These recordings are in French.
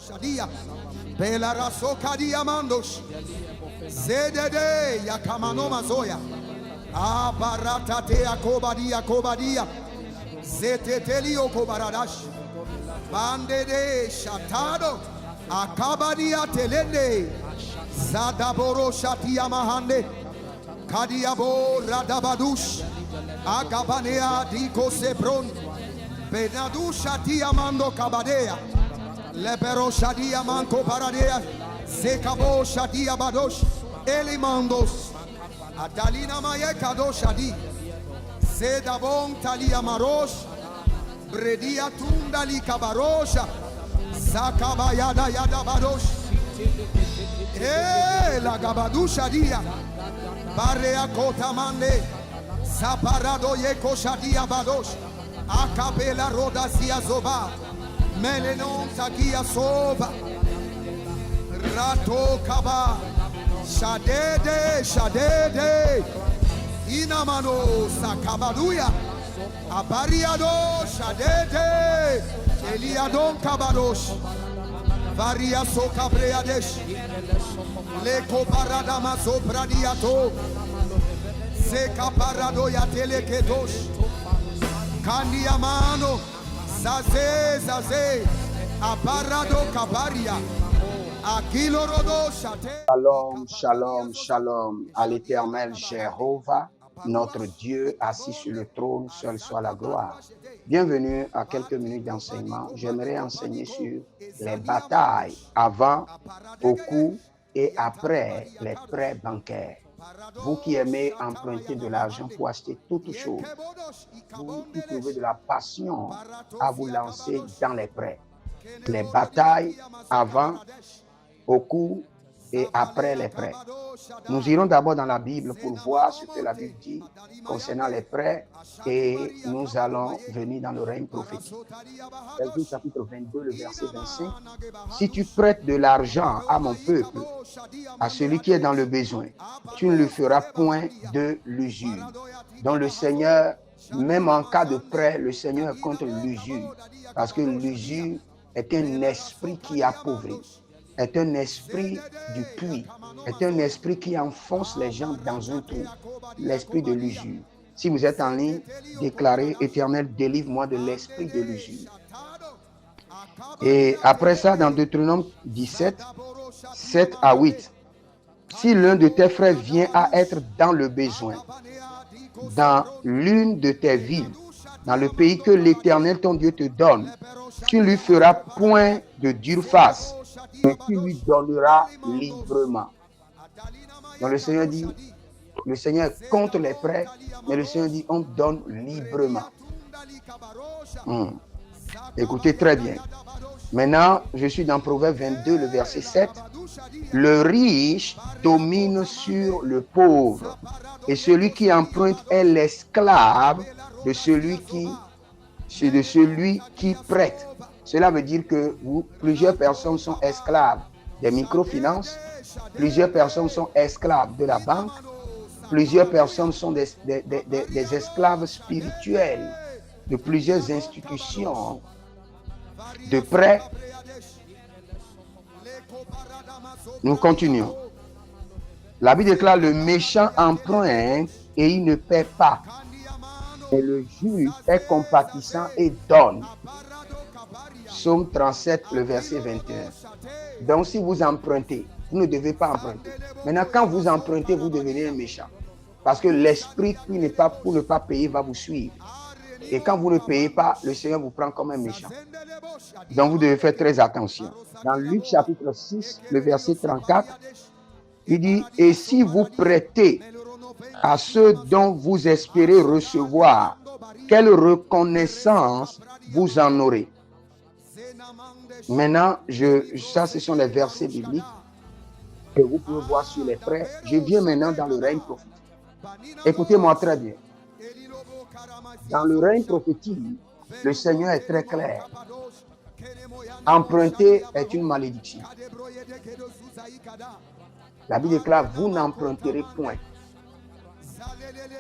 Shadia. Bela rasoka diamandos. Zedede yakamano mazoya. Abarata te kobadia. Zetetelio kobaradash. Bandede shatado. Akabadia telende. Zadaboro shatia mahande. Kadiabo radabadush. Agabanea diko sebron. Benadu shatia mando kabadea. Lebero shadia manko paradea. Zekabo shadia badosh. Elimandos. Adalina maye kado shadi. Zedabon talia marosh. Bredia tundali kabarosha. Zakabayada yada badosh. La gabadu shadia. Barea kota mande. Zaparado yeko shadia badosh. Akabela roda sia zoba. Melenon takia soba. Rato kaba. Shadede. Inamano sakabaduya. Abariado shadede. Eliadon kabadosh. Varia sokabreadesh. Leko paradama sopradiato. Seka parado ya telekedosh. Kandiamano. Zaze. Aparado kabaria. Akilo rodo shate. Shalom à l'Éternel Jéhovah, notre Dieu assis sur le trône, seul soit la gloire. Bienvenue à quelques minutes d'enseignement. J'aimerais enseigner sur les batailles avant, au cours et après les prêts bancaires. Vous qui aimez emprunter de l'argent pour acheter toutes choses, vous qui trouvez de la passion à vous lancer dans les prêts. Les batailles avant, au cours et après les prêts. Nous irons d'abord dans la Bible pour voir ce que la Bible dit concernant les prêts et nous allons venir dans le règne prophétique. Exode chapitre 22, le verset 25. Si tu prêtes de l'argent à mon peuple, à celui qui est dans le besoin, tu ne le feras point de l'usure. Donc le Seigneur, même en cas de prêt, le Seigneur est contre l'usure, parce que l'usure est un esprit qui appauvrit, est un esprit du puits, est un esprit qui enfonce les gens dans un trou, l'esprit de l'usure. Si vous êtes en ligne, déclarez: Éternel, délivre-moi de l'esprit de l'usure. Et après ça, dans Deutéronome 17, 7 à 8, si l'un de tes frères vient à être dans le besoin, dans l'une de tes villes, dans le pays que l'Éternel ton Dieu te donne, tu ne lui feras point de dure face, mais tu lui donneras librement. Donc le Seigneur dit, le Seigneur est contre les prêts, mais le Seigneur dit, on donne librement. Écoutez très bien. Maintenant, je suis dans Proverbe 22, le verset 7. Le riche domine sur le pauvre, et celui qui emprunte est l'esclave de celui qui prête. Cela veut dire que plusieurs personnes sont esclaves des microfinances, plusieurs personnes sont esclaves de la banque, plusieurs personnes sont des esclaves spirituels de plusieurs institutions de prêt. Nous continuons. La Bible déclare: le méchant emprunte et il ne paie pas, et le juste est compatissant et donne. Psaume 37, le verset 21. Donc si vous empruntez, vous ne devez pas emprunter. Maintenant, quand vous empruntez, vous devenez un méchant. Parce que l'esprit qui n'est pas pour ne pas payer va vous suivre. Et quand vous ne payez pas, le Seigneur vous prend comme un méchant. Donc vous devez faire très attention. Dans Luc chapitre 6, le verset 34, il dit: et si vous prêtez à ceux dont vous espérez recevoir, quelle reconnaissance vous en aurez? Maintenant, ça ce sont les versets bibliques que vous pouvez voir sur les prêts. Je viens maintenant dans le règne prophétique. Écoutez-moi très bien. Dans le règne prophétique, le Seigneur est très clair. Emprunter est une malédiction. La Bible déclare: vous n'emprunterez point.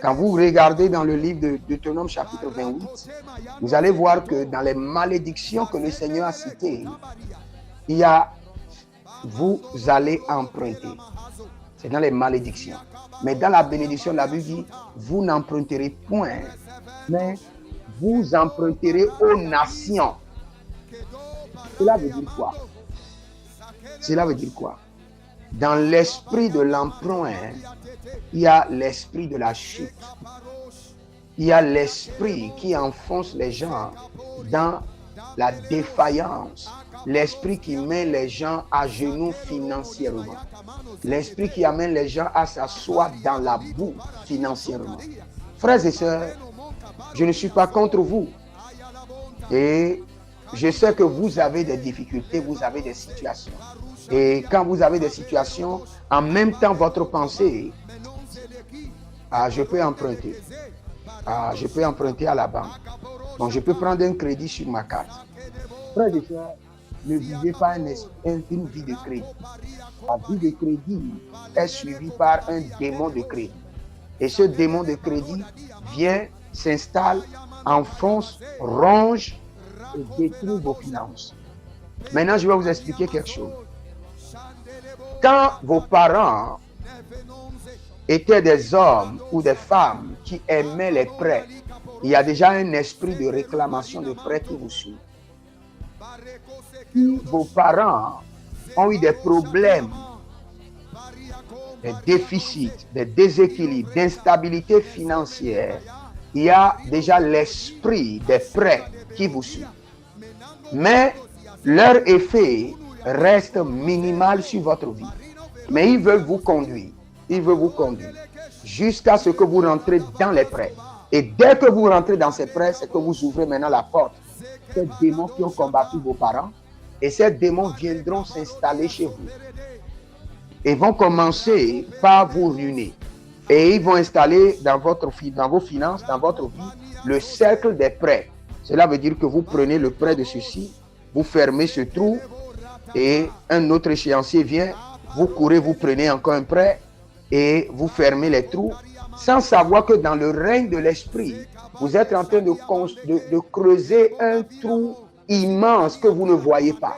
Quand vous regardez dans le livre de Deutéronome chapitre 28, vous allez voir que dans les malédictions que le Seigneur a citées, il y a vous allez emprunter. C'est dans les malédictions. Mais dans la bénédiction, la Bible dit, vous n'emprunterez point, mais vous emprunterez aux nations. Cela veut dire quoi? Cela veut dire quoi? Dans l'esprit de l'emprunt, il y a l'esprit de la chute. Il y a l'esprit qui enfonce les gens dans la défaillance. L'esprit qui met les gens à genoux financièrement. L'esprit qui amène les gens à s'asseoir dans la boue financièrement. Frères et sœurs, je ne suis pas contre vous. Et je sais que vous avez des difficultés, vous avez des situations. Et quand vous avez des situations, en même temps, votre pensée, je peux emprunter. Je peux emprunter à la banque. Donc, je peux prendre un crédit sur ma carte. Frères et sœurs, ne vivez pas une vie de crédit. La vie de crédit est suivie par un démon de crédit. Et ce démon de crédit vient, s'installe, enfonce, ronge et détruit vos finances. Maintenant, je vais vous expliquer quelque chose. Quand vos parents étaient des hommes ou des femmes qui aimaient les prêts, il y a déjà un esprit de réclamation de prêts qui vous suit. Si vos parents ont eu des problèmes, des déficits, des déséquilibres, d'instabilité financière, il y a déjà l'esprit des prêts qui vous suit. Mais leur effet reste minimal sur votre vie. Mais ils veulent vous conduire. Ils veulent vous conduire jusqu'à ce que vous rentrez dans les prêts. Et dès que vous rentrez dans ces prêts, c'est que vous ouvrez maintenant la porte. Ces démons qui ont combattu vos parents, et ces démons viendront s'installer chez vous. Et vont commencer par vous ruiner. Et ils vont installer dans vos finances, dans votre vie, le cercle des prêts. Cela veut dire que vous prenez le prêt de ceci, vous fermez ce trou, et un autre échéancier vient, vous courez, vous prenez encore un prêt, et vous fermez les trous, sans savoir que dans le règne de l'esprit, vous êtes en train de creuser un trou immense que vous ne voyez pas.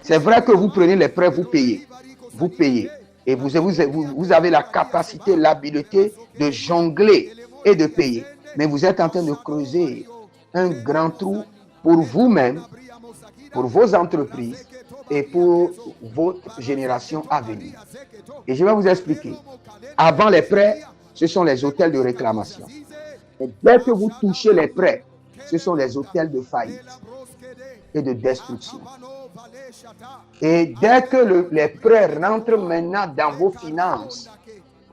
C'est vrai que vous prenez les prêts, vous payez. Vous payez. Et vous avez la capacité, l'habileté de jongler et de payer. Mais vous êtes en train de creuser un grand trou pour vous-même, pour vos entreprises et pour votre génération à venir. Et je vais vous expliquer. Avant les prêts, ce sont les hôtels de réclamation. Et dès que vous touchez les prêts, ce sont les hôtels de faillite et de destruction. Et dès que les prêts rentrent maintenant dans vos finances,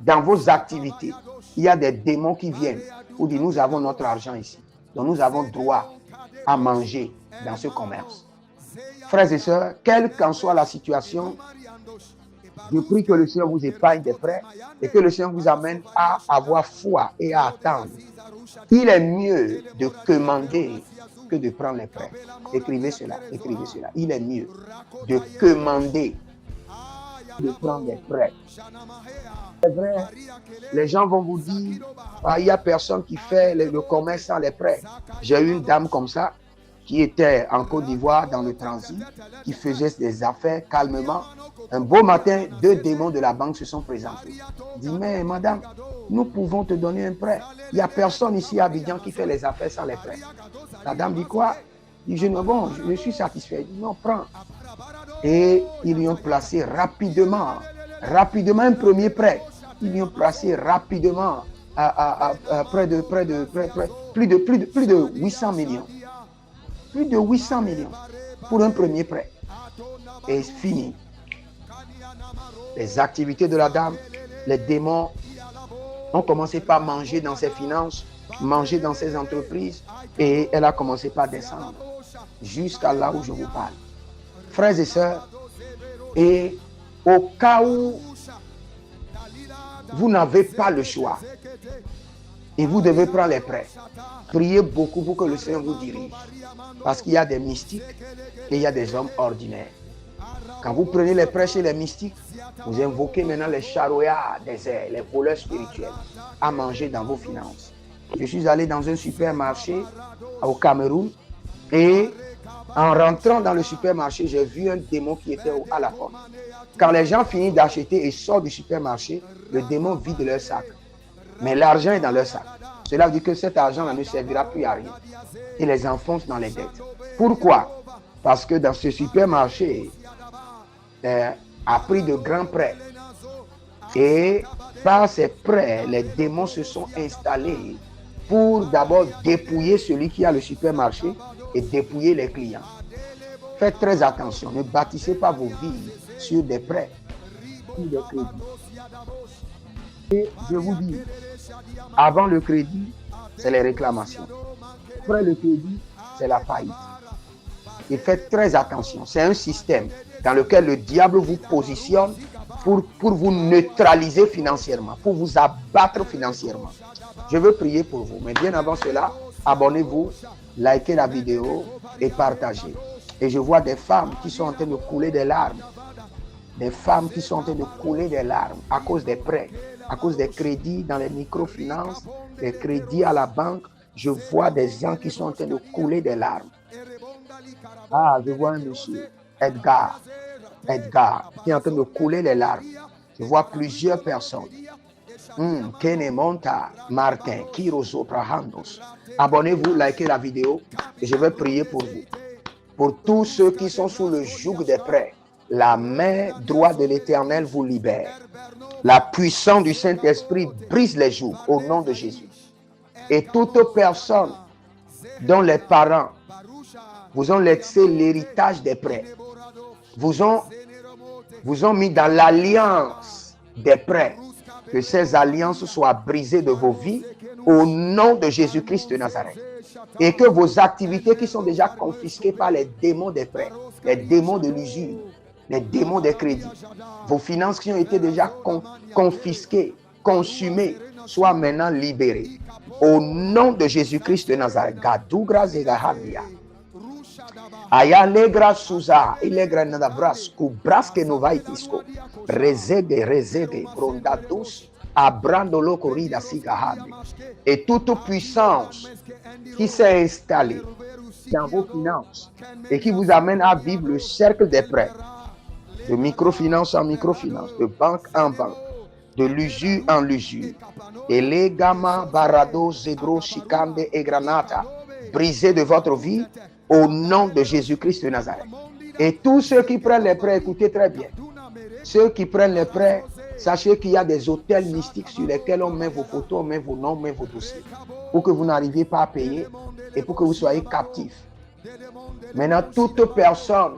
dans vos activités, il y a des démons qui viennent pour dire nous avons notre argent ici. Donc nous avons droit à manger dans ce commerce. Frères et sœurs, quelle qu'en soit la situation, je prie que le Seigneur vous épargne des prêts et que le Seigneur vous amène à avoir foi et à attendre. Il est mieux de commander que de prendre les prêts. Écrivez cela, écrivez cela. Il est mieux de commander que de prendre les prêts. C'est vrai, les gens vont vous dire, il n'y a personne qui fait le commerce sans les prêts. J'ai eu une dame comme ça qui était en Côte d'Ivoire dans le transit, qui faisait des affaires calmement. Un beau matin, 2 démons de la banque se sont présentés. Il dit, mais madame, nous pouvons te donner un prêt. Il n'y a personne ici à Abidjan qui fait les affaires sans les prêts. La dame dit quoi? Il dit, je suis satisfait. Il dit, non, prends. Et ils lui ont placé rapidement un premier prêt. Ils lui ont placé rapidement plus de 800 millions. Plus de 800 millions pour un premier prêt. Et c'est fini. Les activités de la dame, les démons ont commencé par manger dans ses finances, manger dans ses entreprises, et elle a commencé par descendre jusqu'à là où je vous parle. Frères et sœurs, et au cas où vous n'avez pas le choix et vous devez prendre les prêts, priez beaucoup pour que le Seigneur vous dirige. Parce qu'il y a des mystiques et il y a des hommes ordinaires. Quand vous prenez les prêts chez les mystiques, vous invoquez maintenant les charoyards des airs, les voleurs spirituels, à manger dans vos finances. Je suis allé dans un supermarché au Cameroun et En rentrant dans le supermarché, j'ai vu un démon qui était à la porte. Quand les gens finissent d'acheter et sortent du supermarché, le démon vide leur sac. Mais l'argent est dans leur sac. Cela veut dire que cet argent ne servira plus à rien. Et les enfonce dans les dettes. Pourquoi? Parce que dans ce supermarché, a pris de grands prêts. Et par ces prêts, les démons se sont installés pour d'abord dépouiller celui qui a le supermarché et dépouiller les clients. Faites très attention, ne bâtissez pas vos vies sur des prêts, sur des crédits. Et je vous dis, avant le crédit, c'est les réclamations. Après le crédit, c'est la faillite. Et faites très attention, c'est un système dans lequel le diable vous positionne pour vous neutraliser financièrement, pour vous abattre financièrement. Je veux prier pour vous, mais bien avant cela, abonnez-vous, likez la vidéo et partagez. Et je vois des femmes qui sont en train de couler des larmes. Des femmes qui sont en train de couler des larmes à cause des prêts, à cause des crédits dans les microfinances, des crédits à la banque. Je vois des gens qui sont en train de couler des larmes. Ah, je vois un monsieur, Edgar, qui est en train de couler les larmes. Je vois plusieurs personnes. Kenemonta, Martin, Kiroso, Prahandos. Abonnez-vous, likez la vidéo et je vais prier pour vous. Pour tous ceux qui sont sous le joug des prêts, la main droite de l'Éternel vous libère. La puissance du Saint-Esprit brise les jougs au nom de Jésus. Et toute personne dont les parents vous ont laissé l'héritage des prêts, vous ont mis dans l'alliance des prêts, que ces alliances soient brisées de vos vies au nom de Jésus-Christ de Nazareth. Et que vos activités qui sont déjà confisquées par les démons des prêts, les démons de l'usure, les démons des crédits, vos finances qui ont été déjà confisquées, consumées, soient maintenant libérées. Au nom de Jésus-Christ de Nazareth. Gadougra Zegahadia. Ayalegra Suza, Ilegra Nadabrasku, Braske Novaitisco, Rezege, Brondadus, Abrandolo Corrida Sigahade. Et toute puissance qui s'est installée dans vos finances et qui vous amène à vivre le cercle des prêts, de microfinance en microfinance, de banque en banque, de l'usure en l'usure. Et les gamma, barado, zebro, chicande et granata, brisés de votre vie au nom de Jésus-Christ de Nazareth. Et tous ceux qui prennent les prêts, écoutez très bien. Ceux qui prennent les prêts, sachez qu'il y a des hôtels mystiques sur lesquels on met vos photos, on met vos noms, on met vos dossiers, pour que vous n'arriviez pas à payer et pour que vous soyez captifs. Maintenant, toute personne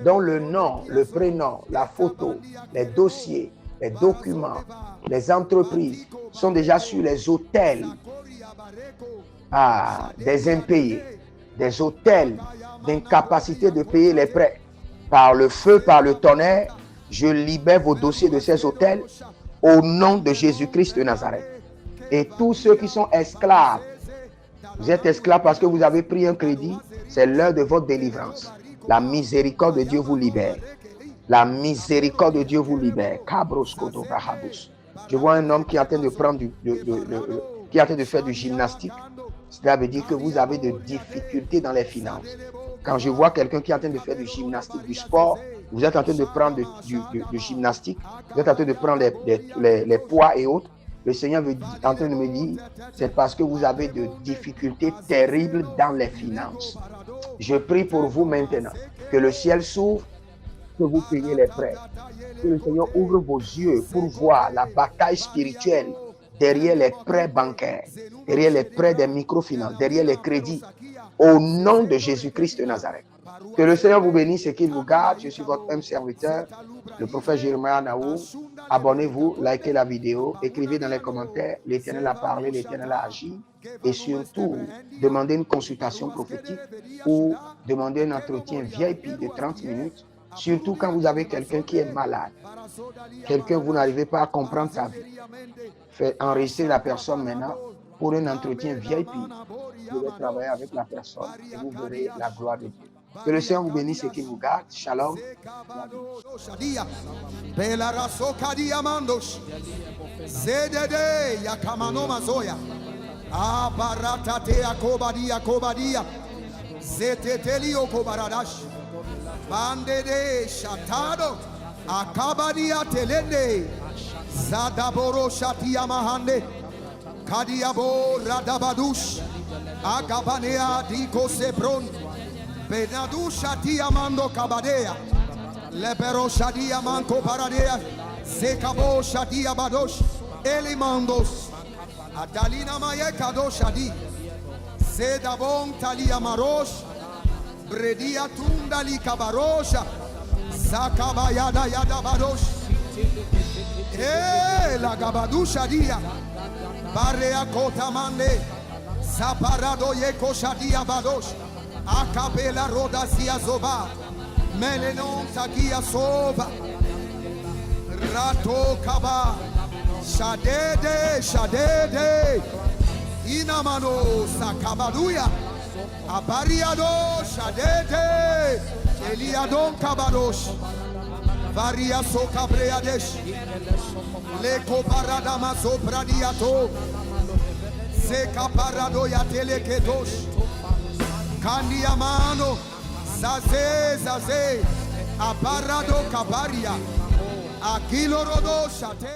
dont le nom, le prénom, la photo, les dossiers, les documents, les entreprises sont déjà sur les hôtels des impayés, des hôtels d'incapacité de payer les prêts. Par le feu, par le tonnerre, je libère vos dossiers de ces hôtels au nom de Jésus-Christ de Nazareth. Et tous ceux qui sont esclaves, vous êtes esclaves parce que vous avez pris un crédit, c'est l'heure de votre délivrance. La miséricorde de Dieu vous libère. La miséricorde de Dieu vous libère. Je vois un homme qui est en train de prendre qui est en train de faire du gymnastique. Cela veut dire que vous avez des difficultés dans les finances. Quand je vois quelqu'un qui est en train de faire du gymnastique, du sport, vous êtes en train de prendre du gymnastique, vous êtes en train de prendre les poids et autres, le Seigneur est en train de me dire, c'est parce que vous avez de difficultés terribles dans les finances. Je prie pour vous maintenant, que le ciel s'ouvre, que vous payiez les prêts, que le Seigneur ouvre vos yeux pour voir la bataille spirituelle derrière les prêts bancaires, derrière les prêts des microfinances, derrière les crédits, au nom de Jésus-Christ de Nazareth. Que le Seigneur vous bénisse et qu'il vous garde. Je suis votre humble serviteur, le prophète Jeremiah Naou. Abonnez-vous, likez la vidéo, écrivez dans les commentaires, l'Éternel a parlé, l'Éternel a agi. Et surtout, demandez une consultation prophétique ou demandez un entretien VIP de 30 minutes. Surtout quand vous avez quelqu'un qui est malade, quelqu'un vous n'arrivez pas à comprendre sa vie. Faites enregistrer la personne maintenant pour un entretien VIP. Vous devez travailler avec la personne et vous verrez la gloire de Dieu. Que le Seigneur vous bénisse et qu'il vous garde. Shalom. Zetetelio kobaradash. Bande de shatado. Akabadia telende. Zadaboro shatia mahande. Kadiabo radabadush. Agabanea diko sebron. Benadu shatia mando kabadea. Lebero shadia manko paradea. Zekabo shadia badosh. Elimandos. Adalina maye kadoshadi. Zedabon talia marosh. Bredia tundali kabarosha. Zakabayada yada badosh. La gabadusha dia. Barea kota mande. Zaparado yeko shadia badosh. Akabela rodasia zoba. Melenon tagia sova. Rato kaba. Shadede, shadede. Inamano sakabaduya. Abariado, shadede. Eliadon kabadosh. Varia sokabreadesh. Leko parada maso pradiato. Seka parado ya teleketosh. Kandiamano. Zaze, zaze. Aparado kabaria. Akilo rodo shate.